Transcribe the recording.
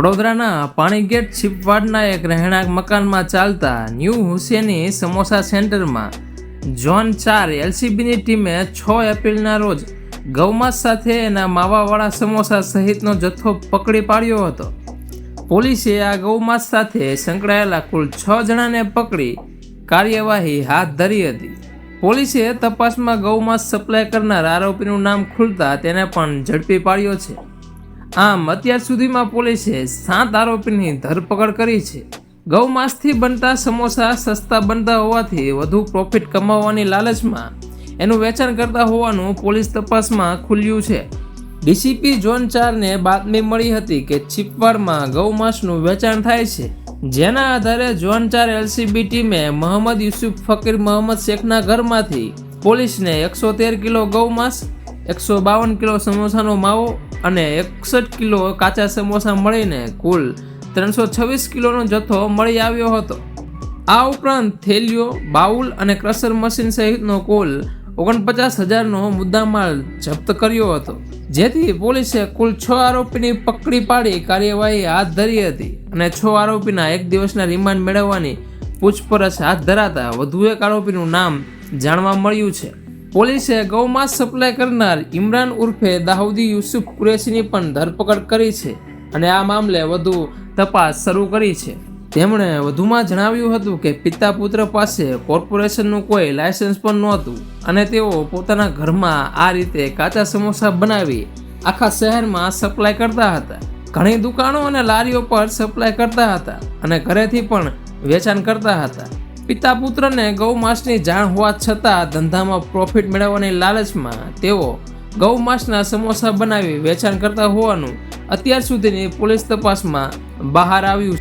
વડોદરાના પાણીગેટ છીપવાડના એક રહેણાંક મકાનમાં ચાલતા ન્યૂ હુસેની સમોસા સેન્ટરમાં ઝોન 4 એલસીબીની ટીમે 6 એપ્રિલના રોજ ગૌમાંસ સાથે એના માવાવાળા સમોસા સહિતનો જથ્થો પકડી પાડ્યો હતો. પોલીસે આ ગૌમાંસ સાથે સંકળાયેલા કુલ 6 જણાને પકડી કાર્યવાહી હાથ ધરી હતી. પોલીસે તપાસમાં ગૌમાંસ સપ્લાય કરનાર આરોપીનું નામ ખુલતા તેને પણ ઝડપી પાડ્યો છે. આમ અત્યાર સુધીમાં પોલીસે 7 આરોપીની ધરપકડ કરી છે. ગૌમાંસથી બનતા સમોસા સસ્તા બનતા હોવાથી વધુ પ્રોફિટ કમાવવાની લાલચમાં એનું વેચાણ કરતા હોવાનું પોલીસ તપાસમાં ખુલ્યું છે. ડીસીપી ઝોન 4ને બાતમી મળી હતી કે છીપવાડમાં ગૌમાંસનું વેચાણ થાય છે, જેના આધારે ઝોન 4 એલસીબી ટીમે મોહમ્મદ યુસુફ ફકીર મોહમ્મદ શેખના ઘરમાંથી પોલીસને 113 કિલો ગૌમાંસ, 152 કિલો સમોસાનો માવો અને 61 કિલો કાચા સમોસા મળીને કુલ 326 કિલોનો જથ્થો મળી આવ્યો હતો. આ ઉપરાંત થેલીઓ, બાઉલ અને ક્રશર મશીન સહિતનો કુલ 49,000નો મુદ્દામાલ જપ્ત કર્યો હતો. જેથી પોલીસે કુલ 6 આરોપીની પકડી પાડી કાર્યવાહી હાથ ધરી હતી અને 6 આરોપીના 1 દિવસના રિમાન્ડ મેળવવાની પૂછપરછ હાથ ધરાતા વધુ એક આરોપીનું નામ જાણવા મળ્યું છે. પોલીસે ગૌમાંસ સપ્લાય કરનાર ઇમરાન ઉર્ફે દાઉદી યુસુફ કુરેશીની પણ ધરપકડ કરી છે અને આ મામલે વધુ તપાસ શરૂ કરી છે. તેમણે વધુમાં જણાવ્યું હતું કે પિતા પુત્ર પાસે કોર્પોરેશનનું કોઈ લાયસન્સ પણ નહોતું અને તેઓ પોતાના ઘરમાં આ રીતે કાચા સમોસા બનાવી આખા શહેરમાં સપ્લાય કરતા હતા. ઘણી દુકાનો અને લારીઓ પર સપ્લાય કરતા હતા અને ઘરેથી પણ વેચાણ કરતા હતા. પિતા પુત્રને ગૌમાંસની જાણ હોવા છતાં ધંધામાં પ્રોફિટ મેળવવાની લાલચમાં તેઓ ગૌમાંસના સમોસા બનાવી વેચાણ કરતા હોવાનું અત્યાર સુધીની પોલીસ તપાસમાં બહાર આવ્યું છે.